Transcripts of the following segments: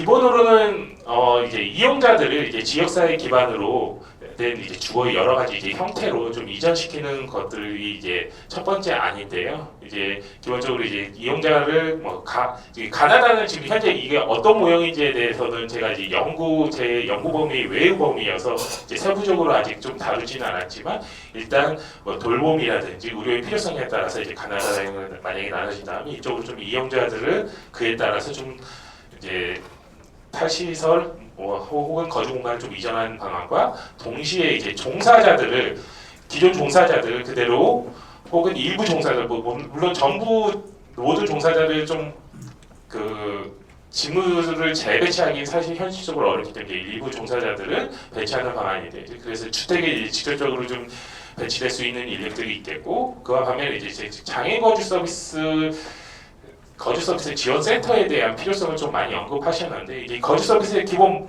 기본으로는 이제 이용자들을 이제 지역사회 기반으로 된 이제 주거의 여러 가지 이제 형태로 좀 이전시키는 것들이 이제 첫 번째 안인데요. 이제 기본적으로 이제 이용자를 가나다는 지금 현재 이게 어떤 모형인지에 대해서는 제가 이제 제 연구 범위 외의 범위여서 이제 세부적으로 아직 좀 다루지는 않았지만 일단 뭐 돌봄이라든지 의료의 필요성에 따라서 이제 가나다형을 만약에 나눠진다면 이쪽으로 좀 이용자들을 그에 따라서 좀 이제 탈시설 혹은 거주 공간을 좀 이전하는 방안과 동시에 이제 종사자들을 기존 종사자들 그대로 혹은 일부 종사자들 물론 전부 모든 종사자들 좀 그 직무를 재배치하기 사실 현실적으로 어렵기 때문에 일부 종사자들을 배치하는 방안인데 그래서 주택에 이제 직접적으로 좀 배치될 수 있는 인력들이 있겠고 그와 반면에 이제 장애인 거주 서비스 지원 센터에 대한 필요성을 좀 많이 언급하셨는데 이게 거주 서비스의 기본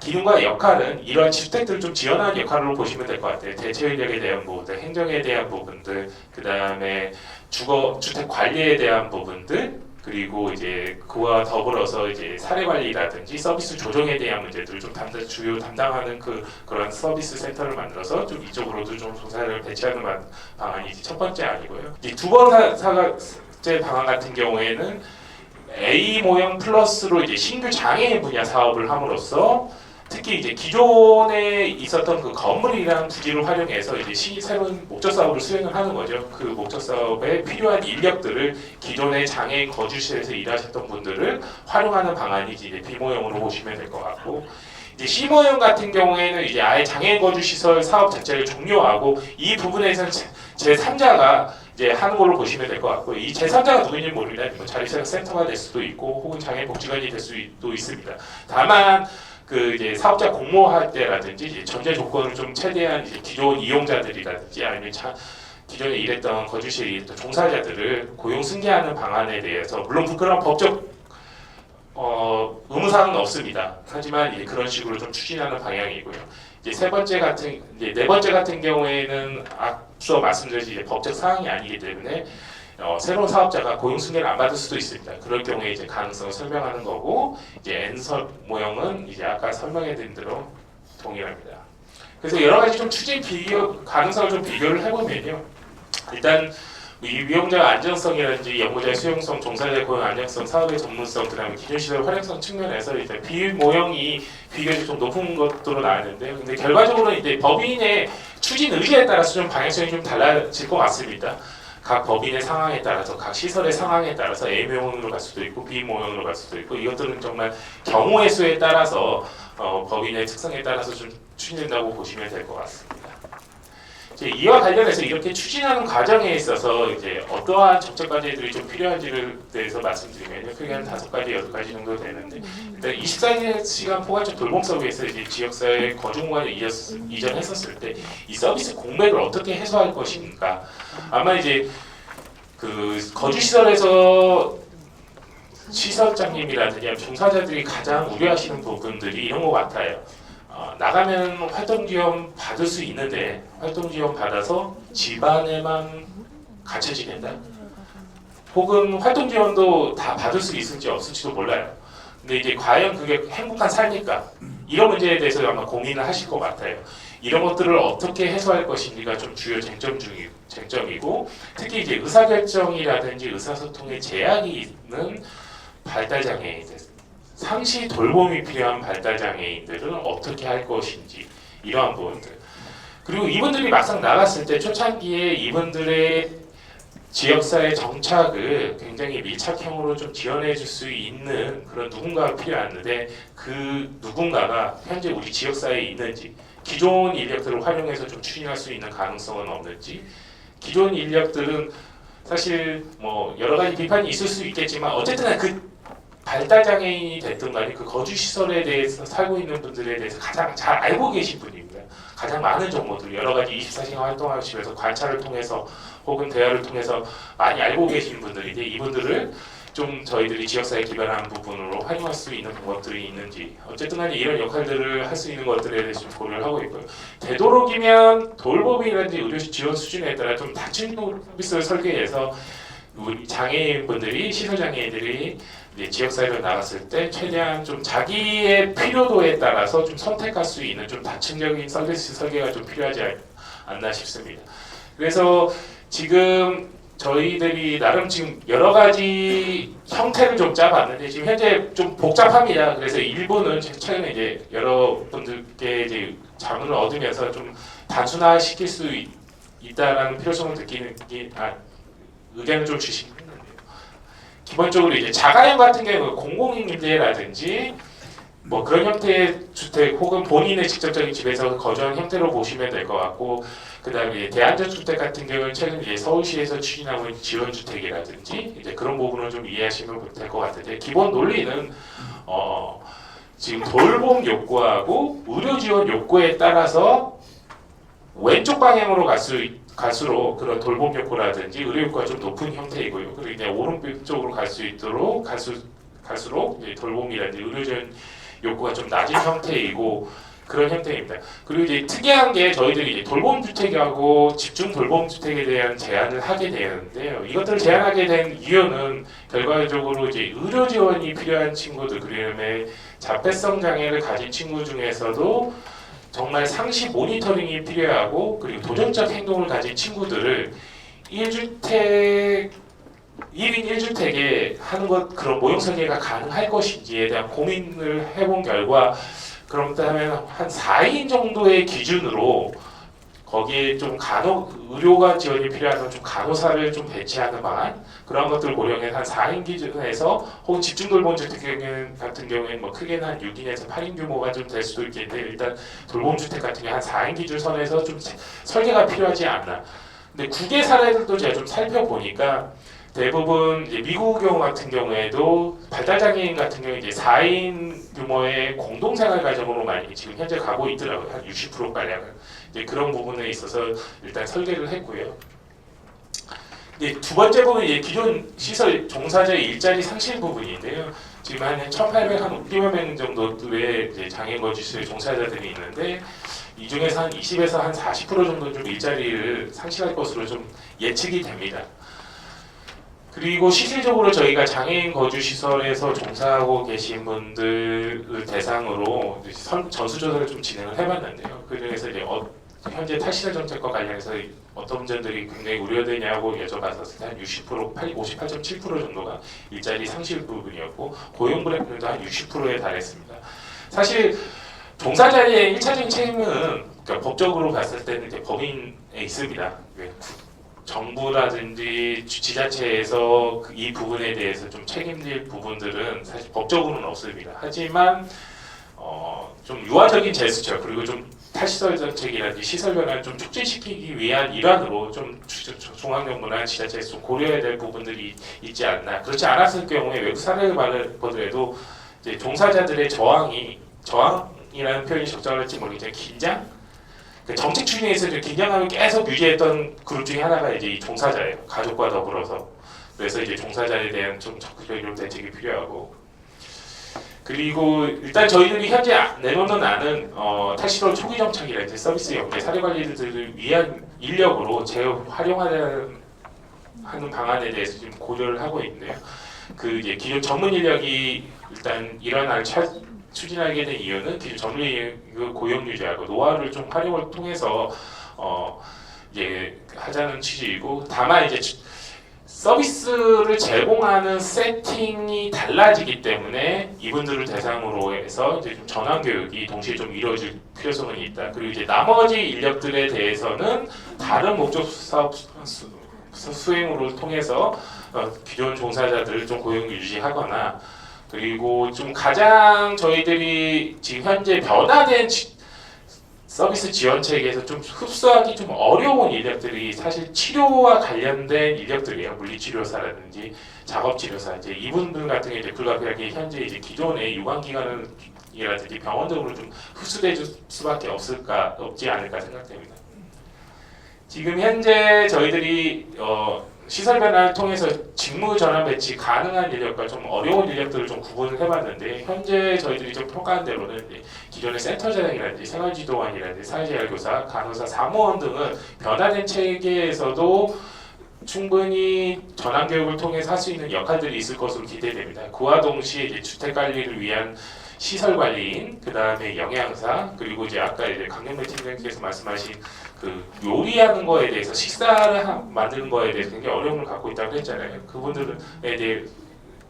기능과 역할은 이러한 주택들을 좀 지원하는 역할로 보시면 될 것 같아요. 대체 인력에 대한 부분들, 행정에 대한 부분들, 그 다음에 주택 관리에 대한 부분들, 그리고 이제 그와 더불어서 이제 사례 관리라든지 서비스 조정에 대한 문제들을 좀 주요 담당하는 그런 서비스 센터를 만들어서 좀 이쪽으로도 좀 종사를 배치하는 방안이 첫 번째 아니고요. 이 두 번째 방안 같은 경우에는 A 모형 플러스로 이제 신규 장애인 분야 사업을 함으로써 특히 이제 기존에 있었던 그 건물이라는 부지를 활용해서 이제 새로운 목적 사업을 수행을 하는 거죠. 그 목적 사업에 필요한 인력들을 기존의 장애인 거주시에서 일하셨던 분들을 활용하는 방안이 이제 B 모형으로 보시면 될 것 같고, 이제 C 모형 같은 경우에는 이제 아예 장애인 거주 시설 사업 자체를 종료하고 이 부분에서 제3자가 이제 하는 걸로 보시면 될 것 같고, 이 제3자가 누구인지 모릅니다. 뭐 자립생 센터가 될 수도 있고 혹은 장애인 복지관이 될 수도 있습니다. 다만 그 이제 사업자 공모할 때라든지 이제 전제 조건을 좀 최대한 이제 기존 이용자들이라든지 아니면 기존에 일했던 거주시에 일했던 종사자들을 고용 승계하는 방안에 대해서 물론 그런 법적 의무사항은 없습니다. 하지만 이제 그런 식으로 좀 추진하는 방향이고요. 이제 네 번째 같은 경우에는 앞서 말씀드린 이제 법적 사항이 아니기 때문에 새로운 사업자가 고용 승계를 안 받을 수도 있습니다. 그럴 경우에 이제 가능성을 설명하는 거고, 이제 N설 모형은 이제 아까 설명해드린 대로 동일합니다. 그래서 여러 가지 좀 추진 가능성을 좀 비교를 해보면요. 일단 이용자 안정성이라든지 연구자의 수용성, 종사자의 고용 안정성, 사업의 전문성, 그다음에 기존 시설 활용성 측면에서 이제 비모형이 비교적 좀 높은 것으로 나왔는데요. 근데 결과적으로 이제 법인의 추진 의지에 따라서 좀 방향성이 좀 달라질 것 같습니다. 각 법인의 상황에 따라서, 각 시설의 상황에 따라서 A 모형으로 갈 수도 있고 B 모형으로 갈 수도 있고, 이것들은 정말 경우의 수에 따라서 법인의 특성에 따라서 좀 추진된다고 보시면 될 것 같습니다. 이와 관련해서 이렇게 추진하는 과정에 있어서 이제 어떠한 정책 과제들이 좀 필요한지를 대해서 말씀드리면 크게 한 5가지, 6가지 정도 되는데, 일단 24시간 포괄적 돌봄 서비스에서 이제 지역사회 거주공간을 이전했었을 때 이 서비스 공백을 어떻게 해소할 것인가. 아마 이제 그 거주시설에서 시설장님이라든지 종사자들이 가장 우려하시는 부분들이 이런 것 같아요. 나가면 활동 지원 받을 수 있는데 활동 지원 받아서 집안에만 갇혀 지낸다. 혹은 활동 지원도 다 받을 수 있을지 없을지도 몰라요. 근데 이제 과연 그게 행복한 삶일까? 이런 문제에 대해서 아마 고민을 하실 것 같아요. 이런 것들을 어떻게 해소할 것인지가 좀 주요 쟁점이고, 특히 이제 의사결정이라든지 의사소통에 제약이 있는 발달장애인들, 상시 돌봄이 필요한 발달장애인들은 어떻게 할 것인지, 이러한 부분들. 그리고 이분들이 막상 나갔을 때 초창기에 이분들의 지역사회 정착을 굉장히 밀착형으로 좀 지원해 줄 수 있는 그런 누군가가 필요한데, 그 누군가가 현재 우리 지역사회에 있는지, 기존 인력들을 활용해서 좀 추진할 수 있는 가능성은 없는지, 기존 인력들은 사실 뭐 여러 가지 비판이 있을 수 있겠지만 어쨌든 그 발달장애인이 됐든 간에 그 거주시설에 대해서 살고 있는 분들에 대해서 가장 잘 알고 계신 분입니다. 가장 많은 정보들, 여러 가지 24시간 활동하시면서 관찰을 통해서 혹은 대화를 통해서 많이 알고 계신 분들인데, 이분들을 좀 저희들이 지역사회 기반한 부분으로 활용할 수 있는 방법들이 있는지, 어쨌든 간에 이런 역할들을 할 수 있는 것들에 대해서 좀 고려를 하고 있고요. 되도록이면 돌봄이라든지 의료 지원 수준에 따라 좀 다층 서비스를 설계해서 우리 장애인분들이 시설 장애인들이 이제 지역사회로 나갔을 때 최대한 좀 자기의 필요도에 따라서 좀 선택할 수 있는 좀 다층적인 서비스 설계가 좀 필요하지 않나 싶습니다. 그래서 지금 저희들이 나름 지금 여러 가지 형태를 좀 짜봤는데 지금 현재 좀 복잡합니다. 그래서 일부는 최근에 이제 여러분들께 이제 자문을 얻으면서 좀 단순화시킬 수 있다라는 필요성을 느끼는 의견을 좀 주시긴 했는데요. 기본적으로 이제 자가용 같은 경우 공공임대라든지 뭐 그런 형태의 주택 혹은 본인의 직접적인 집에서 거주하는 형태로 보시면 될 것 같고, 그다음에 대안전주택 같은 경우는 최근 이제 서울시에서 추진하고 있는 지원주택이라든지 이제 그런 부분을 좀 이해하시면 될 것 같은데, 기본 논리는 지금 돌봄 욕구하고 의료 지원 욕구에 따라서 왼쪽 방향으로 갈수록 그런 돌봄 욕구라든지 의료 욕구가 좀 높은 형태이고요. 그리고 이제 오른쪽으로 갈 수 있도록 갈수록 이제 돌봄이라든지 의료 지원 욕구가 좀 낮은 형태이고 그런 형태입니다. 그리고 이제 특이한 게 저희들이 이제 돌봄주택하고 집중 돌봄주택에 대한 제한을 하게 되는데요. 이것들을 제한하게 된 이유는 결과적으로 이제 의료 지원이 필요한 친구들, 그다음에 자폐성 장애를 가진 친구 중에서도 정말 상시 모니터링이 필요하고 그리고 도전적 행동을 가진 친구들을 1주택 1인 1주택에 하는 것, 그런 모형 설계가 가능할 것인지에 대한 고민을 해본 결과, 그렇다면 한 4인 정도의 기준으로 거기에 좀 의료가 지원이 필요한 좀 간호사를 좀 배치하는 방안, 그런 것들을 고려해서 한 4인 기준에서, 혹은 집중 돌봄주택 같은 경우에는 뭐 크게는 한 6인에서 8인 규모가 좀 될 수도 있겠는데, 일단 돌봄주택 같은 경우 한 4인 기준 선에서 좀 설계가 필요하지 않나. 근데 국외 사례들도 제가 좀 살펴보니까 대부분 이제 미국 경우 같은 경우에도 발달장애인 같은 경우에 이제 4인 규모의 공동생활 가정으로 많이 지금 현재 가고 있더라고요. 한 60%가량은. 이제 그런 부분에 있어서 일단 설계를 했고요. 이제 두 번째 부분은 이제 기존 시설 종사자의 일자리 상실 부분인데요. 지금 한 1,800여 명 정도의 이제 장애인 거주시설 종사자들이 있는데, 이 중에서 한 20에서 한 40% 정도 좀 일자리를 상실할 것으로 좀 예측이 됩니다. 그리고 실질적으로 저희가 장애인 거주시설에서 종사하고 계신 분들을 대상으로 전수조사를 좀 진행을 해봤는데요. 그중에서 이제 현재 탈시설 정책과 관련해서 어떤 점들이 굉장히 우려되냐고 여쭤봤었을 때 한 60%, 58.7% 정도가 일자리 상실 부분이었고, 고용 불안정도 한 60%에 달했습니다. 사실 종사자의 1차적인 책임은 그러니까 법적으로 봤을 때는 이제 법인에 있습니다. 정부라든지 지자체에서 이 부분에 대해서 좀 책임질 부분들은 사실 법적으로는 없습니다. 하지만 좀 유화적인 제스처, 그리고 좀 탈시설 정책이라든지 시설 변화를 좀 촉진시키기 위한 일환으로 좀 중앙정부나 지자체에서 좀 고려해야 될 부분들이 있지 않나. 그렇지 않았을 경우에 외국 사례를 보더라도 이제 종사자들의 저항이라는 표현이 적절할지 모르겠지만 긴장? 정책 추진에서 긴장감을 계속 유지했던 그룹 중에 하나가 이제 이 종사자예요. 가족과 더불어서. 그래서 이제 종사자에 대한 좀 적극적인 대책이 필요하고, 그리고 일단 저희들이 현재 내놓는 안은 탈시설 초기 정착이라든지 서비스 연계 사례 관리들을 위한 인력으로 재활용하는 방안에 대해서 지금 고려를 하고 있는데요. 그 이제 기존 전문 인력이 일단 이런 안을 추진하게 된 이유는 기존 전문 인력 고용 유지하고 노하우를 좀 활용을 통해서 이제 하자는 취지이고, 다만 이제 서비스를 제공하는 세팅이 달라지기 때문에 이분들을 대상으로 해서 이제 좀 전환 교육이 동시에 좀 이루어질 필요성은 있다. 그리고 이제 나머지 인력들에 대해서는 다른 목적 사업 수행으로 통해서 기존 종사자들을 좀 고용 유지하거나, 그리고 좀 가장 저희들이 지금 현재 변화된 서비스 지원 체계에서 좀 흡수하기 좀 어려운 인력들이 사실 치료와 관련된 인력들이에요. 물리치료사라든지 작업치료사, 이제 이분들 같은 게 이제 불가피하게 현재 이제 기존의 유관기관이라든지 병원적으로 좀 흡수될 수밖에 없지 않을까 생각됩니다. 지금 현재 저희들이 시설 변화를 통해서 직무 전환 배치 가능한 인력과 좀 어려운 인력들을 좀 구분을 해봤는데, 현재 저희들이 좀 평가한 대로는 기존의 센터장이라든지 생활지도관이라든지 사회재활교사, 간호사, 사무원 등은 변화된 체계에서도 충분히 전환 교육을 통해서 할 수 있는 역할들이 있을 것으로 기대됩니다. 그와 동시에 이제 주택 관리를 위한 시설 관리인, 그 다음에 영양사, 그리고 이제 아까 이제 강경래 팀장님께서 말씀하신 그 요리하는 거에 대해서 만드는 거에 대해서 굉장히 어려움을 갖고 있다고 했잖아요. 그분들에 대해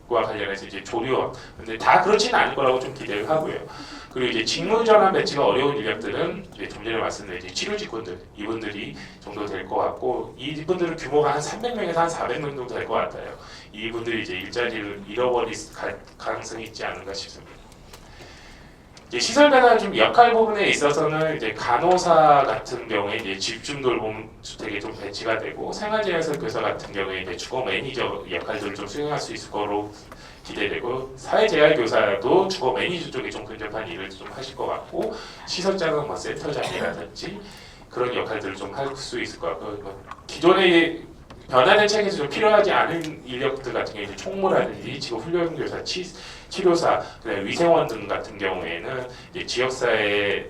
과 관련해서 이제 조리원, 근데 다 그렇지는 않을 거라고 좀 기대를 하고요. 그리고 이제 직무 전환 배치가 어려운 인력들은 이제 좀 전에 말씀드린 치료 직군들, 이분들이 정도 될 것 같고, 이분들은 규모가 한 300명에서 한 400명 정도 될 것 같아요. 이분들이 이제 일자리를 잃어버릴 가능성이 있지 않은가 싶습니다. 이제 시설 변화 좀 역할 부분에 있어서는 이제 간호사 같은 경우에 이제 집중 돌봄 주택에 좀 배치가 되고, 생활재해설교사 같은 경우에 이제 주거 매니저 역할들을 좀 수행할 수 있을 거로 기대되고, 사회재활교사도 주거 매니저 쪽에 좀 근접한 일을 좀 하실 것 같고, 시설장은 뭐 센터장이라든지 그런 역할들을 좀 할 수 있을 것 같고, 기존의 변화된 체계에서 좀 필요하지 않은 인력들 같은 경우에 총무라든지 지금 훈련교사, 치료사, 그다음에 위생원 등 같은 경우에는 이제 지역사회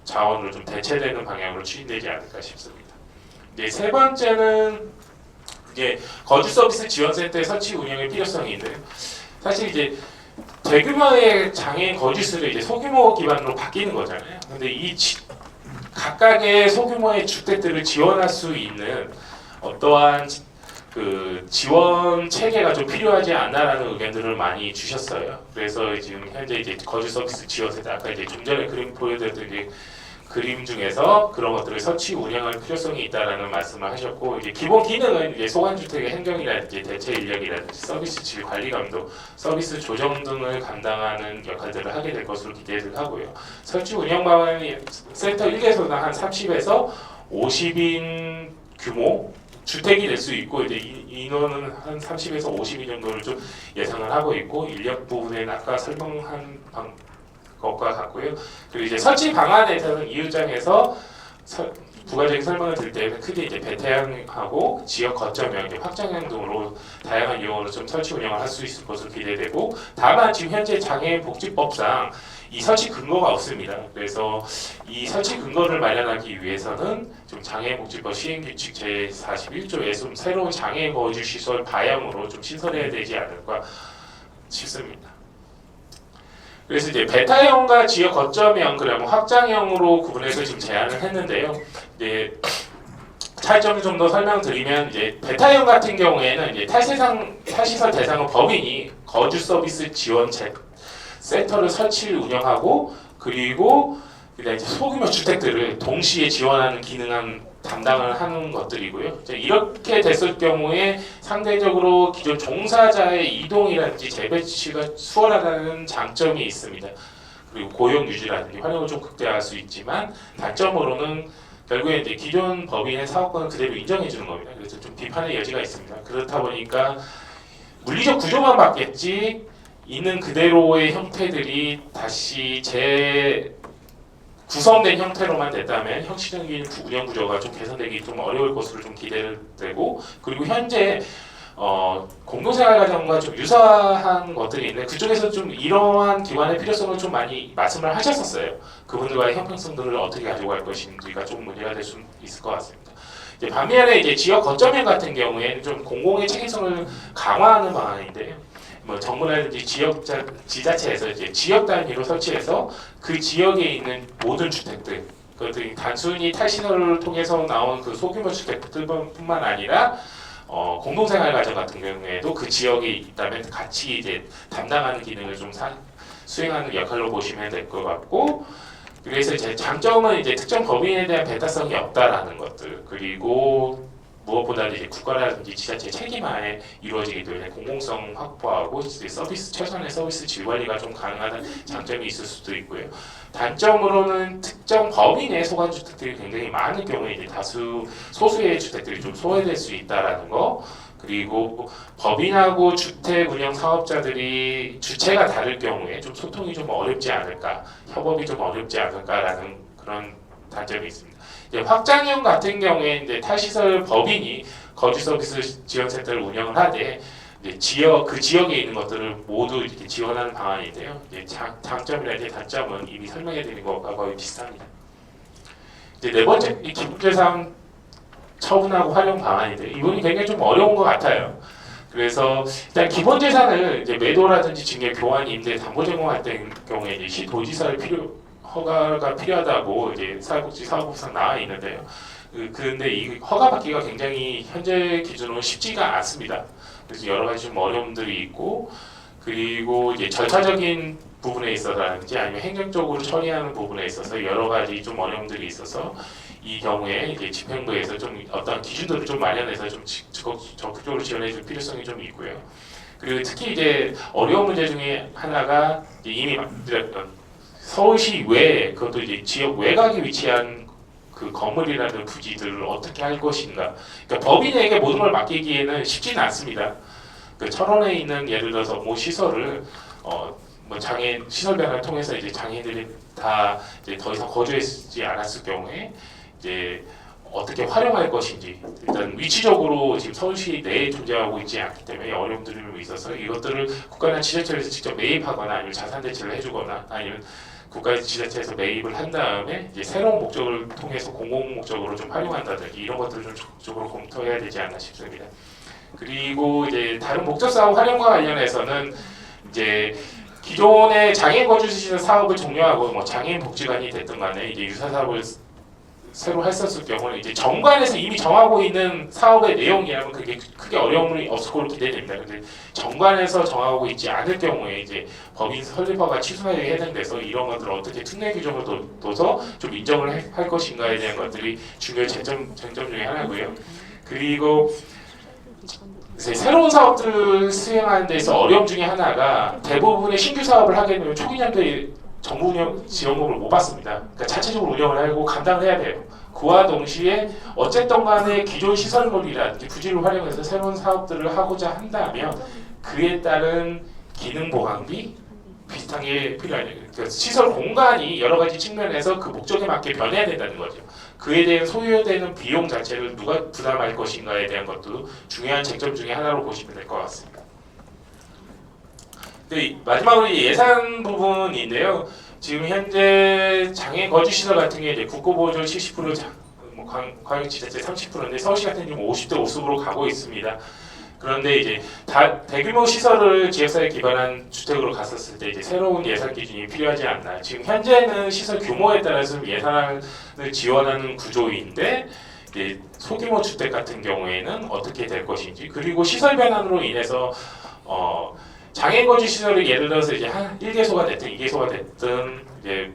자원으로 좀 대체되는 방향으로 추진되지 않을까 싶습니다. 이제 세 번째는 이제 거주 서비스 지원센터의 설치 운영의 필요성이 있는데요. 사실 이제 대규모의 장애인 거주수를 이제 소규모 기반으로 바뀌는 거잖아요. 근데 이 각각의 소규모의 주택들을 지원할 수 있는 어떠한 그 지원 체계가 좀 필요하지 않나라는 의견들을 많이 주셨어요. 그래서 지금 현재 이제 거주 서비스 지원센터, 아까 이제 좀 전에 그림 보여드렸던 이제 그림 중에서 그런 것들을 설치 운영할 필요성이 있다라는 말씀을 하셨고, 이제 기본 기능은 이제 소관주택의 행정이라든지 대체 인력이라든지 서비스 질 관리 감독, 서비스 조정 등을 감당하는 역할들을 하게 될 것으로 기대를 하고요. 설치 운영 방안이 센터 1개소당 한 30에서 50인 규모 주택이 될 수 있고, 이제 인원은 한 30에서 50인 정도를 좀 예상을 하고 있고, 인력 부분에는 아까 설명한 것과 같고요. 그리고 이제 설치 방안에서는 이웃장에서 부가적인 설명을 드릴 때 크게 이제 배태양하고 지역 거점형, 확장형 등으로 다양한 이용으로 좀 설치 운영을 할 수 있을 것으로 기대되고, 다만 지금 현재 장애인 복지법상 이 설치 근거가 없습니다. 그래서 이 설치 근거를 마련하기 위해서는 좀 장애인복지법 시행규칙 제41조에 좀 새로운 장애인 거주시설 바형으로 좀 신설해야 되지 않을까 싶습니다. 그래서 이제 베타형과 지역 거점형, 그리고 확장형으로 구분해서 지금 제안을 했는데요. 이제 차이점을 좀 더 설명드리면, 이제 베타형 같은 경우에는 이제 탈시설 대상은 범인이 거주 서비스 지원 센터를 설치를 운영하고, 그리고 이제 소규모 주택들을 동시에 지원하는 기능한 담당을 하는 것들이고요. 이렇게 됐을 경우에 상대적으로 기존 종사자의 이동이라든지 재배치가 수월하다는 장점이 있습니다. 그리고 고용 유지라든지 활용을 좀 극대화할 수 있지만, 단점으로는 결국에 이제 기존 법인의 사업권을 그대로 인정해 주는 겁니다. 그래서 좀 비판의 여지가 있습니다. 그렇다 보니까 물리적 구조만 바뀌었지 있는 그대로의 형태들이 다시 구성된 형태로만 됐다면 형식적인 운영 구조가 좀 개선되기 좀 어려울 것으로 좀 기대를 되고, 그리고 현재 공동생활과정과 좀 유사한 것들이 있는데, 그쪽에서 좀 이러한 기관의 필요성을 좀 많이 말씀을 하셨었어요. 그분들과의 형평성들을 어떻게 가지고 갈 것인지가 좀 문제가 될 수 있을 것 같습니다. 이제 반면에 이제 지역 거점형 같은 경우에는 좀 공공의 책임성을 강화하는 방안인데요. 뭐 정부라든지 지자체에서 이제 지역 단위로 설치해서 그 지역에 있는 모든 주택들, 그것들이 단순히 탈시설을 통해서 나온 그 소규모 주택들뿐만 아니라 공동생활 가정 같은 경우에도 그 지역에 있다면 같이 이제 담당하는 기능을 좀 수행하는 역할로 보시면 될 것 같고, 그래서 이제 장점은 이제 특정 법인에 대한 배타성이 없다라는 것들, 그리고 무엇보다도 이제 국가라든지 지자체 책임하에 이루어지기 때문에 공공성 확보하고 최선의 서비스 질 관리가 좀 가능하다는 장점이 있을 수도 있고요. 단점으로는 특정 법인의 소관 주택들이 굉장히 많은 경우에 이제 소수의 주택들이 좀 소외될 수 있다라는 거, 그리고 법인하고 주택 운영 사업자들이 주체가 다를 경우에 좀 소통이 좀 어렵지 않을까, 협업이 좀 어렵지 않을까라는 그런 단점이 있습니다. 이제 확장형 같은 경우에 이제 탈시설 법인이 거주 서비스 지원센터를 운영을 하되, 이제 그 지역에 있는 것들을 모두 이렇게 지원하는 방안인데요. 이제 장점이나 단점은 이미 설명해 드린 것과 거의 비슷합니다. 이제 네 번째 이 기본재산 처분하고 활용 방안인데 이 부분이 굉장히 좀 어려운 것 같아요. 그래서 일단 기본 재산을 이제 매도라든지 증여, 교환, 임대, 담보 제공할 때 경우에 이제 시도지사의 허가가 필요하다고 이제 사회복지사업법상 나와 있는데요. 그런데 이 허가 받기가 굉장히 현재 기준으로 쉽지가 않습니다. 그래서 여러 가지 좀 어려움들이 있고, 그리고 이제 절차적인 부분에 있어서라든지 아니면 행정적으로 처리하는 부분에 있어서 여러 가지 좀 어려움들이 있어서 이 경우에 이제 집행부에서 좀 어떤 기준들을 좀 마련해서 좀 적극적으로 지원해 줄 필요성이 좀 있고요. 그리고 특히 이제 어려운 문제 중에 하나가 이제 이미 말씀드렸던 서울시 외에 그것도 이제 지역 외곽에 위치한 그 건물이라든 부지들을 어떻게 할 것인가. 그러니까 법인에게 모든 걸 맡기기에는 쉽지는 않습니다. 그 철원에 있는 예를 들어서 뭐 시설을 뭐 장애인 시설 변화를 통해서 이제 장애인들이 다 이제 더 이상 거주하지 않았을 경우에 이제 어떻게 활용할 것인지 일단 위치적으로 지금 서울시 내에 존재하고 있지 않기 때문에 어려움들이 좀 있어서 이것들을 국가나 지자체에서 직접 매입하거나 아니면 자산 대체를 해주거나 아니면 국가 지자체에서 매입을 한 다음에 이제 새로운 목적을 통해서 공공 목적으로 좀 활용한다든지 이런 것들을 좀 적극적으로 검토해야 되지 않나 싶습니다. 그리고 이제 다른 목적 사업 활용과 관련해서는 이제 기존의 장애인 거주시설 사업을 종료하고 뭐 장애인 복지관이 됐든 간에 이제 유사 사업을 새로 했었을 경우는 이제 정관에서 이미 정하고 있는 사업의 내용이라면 그게 크게 어려움이 없을 걸로 기대됩니다. 근데 정관에서 정하고 있지 않을 경우에 이제 법인 설립허가 취소에 해당돼서 이런 것들을 어떻게 특례 규정을 둬서 좀 인정을 할 것인가에 대한 것들이 중요한 쟁점 중에 하나고요. 그리고 새로운 사업들을 수행하는 데서 어려움 중에 하나가 대부분의 신규 사업을 하게 되면 초기 년도에 정부 운영 지원금을 못 받습니다. 그러니까 자체적으로 운영을 하고 감당을 해야 돼요. 그와 동시에 어쨌든 간에 기존 시설물이라든지 부지를 활용해서 새로운 사업들을 하고자 한다면 그에 따른 기능 보강비 비슷한 게 필요하죠. 그러니까 시설 공간이 여러 가지 측면에서 그 목적에 맞게 변해야 된다는 거죠. 그에 대한 소요되는 비용 자체를 누가 부담할 것인가에 대한 것도 중요한 쟁점 중에 하나로 보시면 될 것 같습니다. 네, 마지막으로 예산 부분인데요. 지금 현재 장애 거주 시설 같은 게 이제 국고보조 70%, 뭐 광역지자체 30%인데 서울시 같은 경우 50대 50으로 가고 있습니다. 그런데 이제 대규모 시설을 지역사회에 기반한 주택으로 갔었을 때 이제 새로운 예산 기준이 필요하지 않나. 지금 현재는 시설 규모에 따라서 예산을 지원하는 구조인데 이제 소규모 주택 같은 경우에는 어떻게 될 것인지, 그리고 시설 변환으로 인해서 장애인 거주 시설을 예를 들어서 이제 한 1개소가 됐든 2개소가 됐든 이제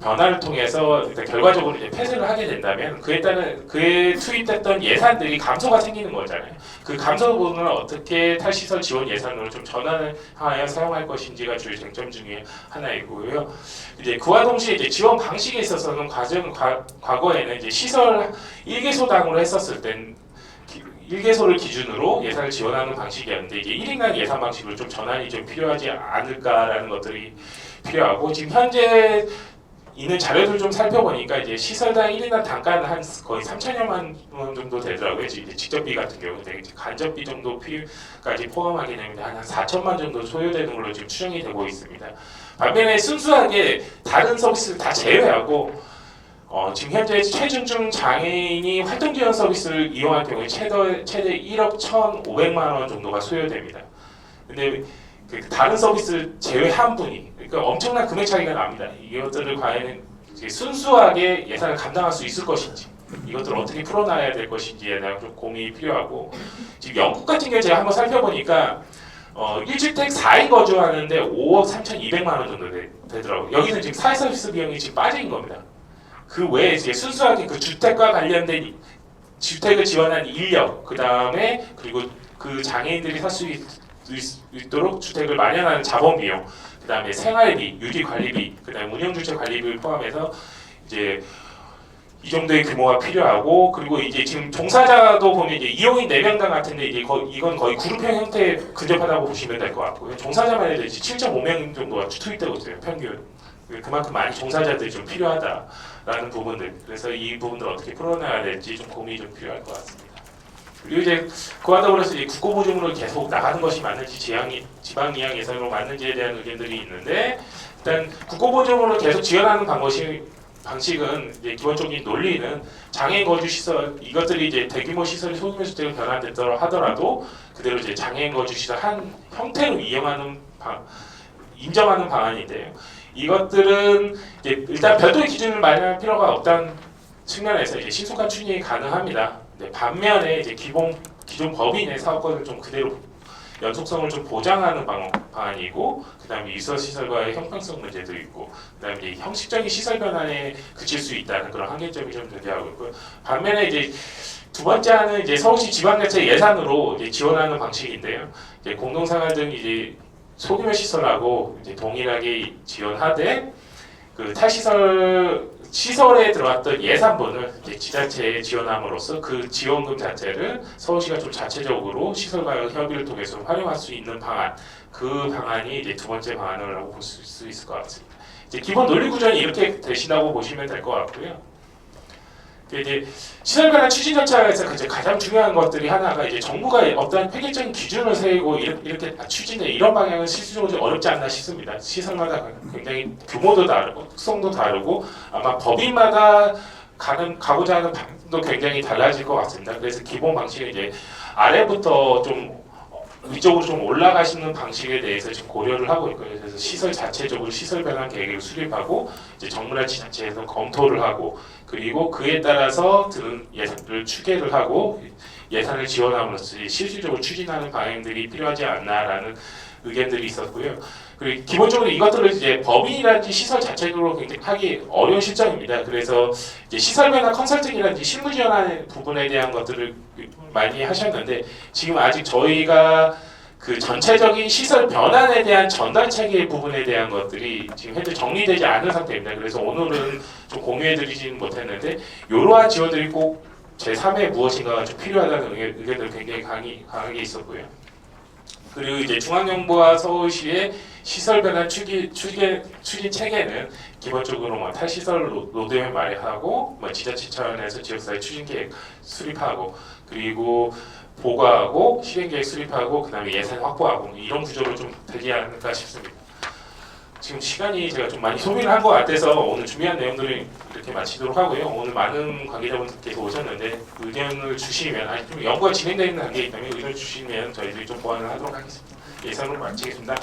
변화를 통해서 일단 결과적으로 이제 폐쇄를 하게 된다면 그에 따른 그에 투입됐던 예산들이 감소가 생기는 거잖아요. 그 감소 부분을 어떻게 탈시설 지원 예산으로 좀 전환하여 사용할 것인지가 주요 쟁점 중에 하나이고요. 이제 그와 동시에 이제 지원 방식에 있어서는 과거에는 이제 시설 1개소당으로 했었을 땐 1개소를 기준으로 예산을 지원하는 방식이었는데 이제 1인당 예산 방식으로 좀 전환이 좀 필요하지 않을까라는 것들이 필요하고, 지금 현재 있는 자료들 좀 살펴보니까 이제 시설당 1인당 단가는 한 거의 3천여만 원 정도 되더라고요. 이제 직접비 같은 경우는 이제 간접비 정도까지 포함하게 되면 한 4천만 정도 소요되는 걸로 지금 추정이 되고 있습니다. 반면에 순수하게 다른 서비스를 다 제외하고 지금 현재 최중증 장애인이 활동지원 서비스를 이용할 경우에 최대 1억 1,500만 원 정도가 소요됩니다. 근데 그 다른 서비스를 제외한 분이 그러니까 엄청난 금액 차이가 납니다. 이것들을 과연 순수하게 예산을 감당할 수 있을 것인지, 이것들을 어떻게 풀어나가야 될 것인지에 대한 좀 고민이 필요하고, 지금 영국 같은 경우 제가 한번 살펴보니까 1주택 4인 거주하는데 5억 3,200만 원 정도 되더라고요. 여기는 지금 사회서비스 비용이 지금 빠진 겁니다. 그 외에 이제 순수하게 그 주택과 관련된 주택을 지원한 인력, 그 다음에 그리고 그 장애인들이 살 수 있도록 주택을 마련하는 자본 비용, 그 다음에 생활비, 유지 관리비, 그 다음에 운영주택 관리비를 포함해서 이제 이 정도의 규모가 필요하고, 그리고 이제 지금 종사자도 보면 이제 이용인 4명당 같은데 이제 이건 거의 그룹형 형태에 근접하다고 보시면 될 것 같고요. 종사자만 해도 이제 7.5명 정도가 투입되고 있어요, 평균. 그만큼 많이 종사자들이 좀 필요하다라는 부분들. 그래서 이 부분들 어떻게 풀어나가야 될지 좀 고민이 좀 필요할 것 같습니다. 그리고 이제 그와 더불어서 이제 국고보증으로 계속 나가는 것이 맞는지 지방이양 예산으로 맞는지에 대한 의견들이 있는데, 일단 국고보증으로 계속 지원하는 방법이 방식은 이제 기본적인 논리는 장애인 거주 시설 이것들이 이제 대규모 시설이 소규모 주택으로 변환됐더라 하더라도 그대로 이제 장애인 거주 시설 한 형태로 인정하는 방안인데요. 이것들은 이제 일단 별도의 기준을 마련할 필요가 없다는 측면에서 이제 신속한 추진이 가능합니다. 네, 반면에 이제 기존 법인의 사업권을 좀 그대로 연속성을 좀 보장하는 방안이고, 그다음에 유서 시설과의 형평성 문제도 있고, 그다음에 이제 형식적인 시설 변환에 그칠 수 있다는 그런 한계점이 좀 존재하고 있고요. 반면에 이제 두 번째 하는 이제 서울시 지방자치 예산으로 이제 지원하는 방식인데요. 이제 공동생활 등 이제 소규모 시설하고 이제 동일하게 지원하되 그 시설에 들어갔던 예산분을 이제 지자체에 지원함으로써 그 지원금 자체를 서울시가 좀 자체적으로 시설과 협의를 통해서 활용할 수 있는 방안, 그 방안이 이제 두 번째 방안이라고 볼 수 있을 것 같습니다. 이제 기본 논리 구조는 이렇게 되신다고 보시면 될 것 같고요. 이제 시설 변환 추진 절차에서 가장 중요한 것들이 하나가 이제 정부가 어떠한 획일적인 기준을 세우고 이렇게 추진해 이런 방향은 실질적으로 좀 어렵지 않나 싶습니다. 시설마다 굉장히 규모도 다르고 특성도 다르고 아마 법인마다 가고자 하는 방도 굉장히 달라질 것 같습니다. 그래서 기본 방식은 이제 아래부터 좀 위쪽으로 좀 올라가시는 방식에 대해서 지금 고려를 하고 있고요. 그래서 시설 자체적으로 시설 변환 계획을 수립하고 이제 정부나 지자체에서 검토를 하고 그리고 그에 따라서 드는 예산을 추계를 하고 예산을 지원함으로써 실질적으로 추진하는 방향들이 필요하지 않나라는 의견들이 있었고요. 그리고 기본적으로 이것들을 이제 법인이라든지 시설 자체적으로 굉장히 하기 어려운 실정입니다. 그래서 이제 시설 변화 컨설팅이라든지 실무 지원하는 부분에 대한 것들을 많이 하셨는데 지금 아직 저희가 그 전체적인 시설 변환에 대한 전달 체계 부분에 대한 것들이 지금 현재 정리되지 않은 상태입니다. 그래서 오늘은 좀 공유해드리지는 못했는데 이러한 지원들이 꼭 제3의 무엇인가가 좀 필요하다는 의견들이 굉장히 강하게 있었고요. 그리고 이제 중앙정부와 서울시의 시설 변환 추진 체계는 기본적으로 뭐 탈시설 로드맵 마련하고 뭐 지자체 차원에서 지역사회 추진 계획 수립하고 그리고 보고하고 실행 계획 수립하고 그다음에 예산 확보하고 이런 구조로 좀 되지 않을까 싶습니다. 지금 시간이 제가 좀 많이 소비를 한 것 같아서 오늘 준비한 내용들을 이렇게 마치도록 하고요. 오늘 많은 관계자분들께서 오셨는데 의견을 주시면 아니 좀 연구가 진행되어 있는 단계이기 때문에 의견을 주시면 저희들이 좀 보완을 하도록 하겠습니다. 예상으로 마치겠습니다.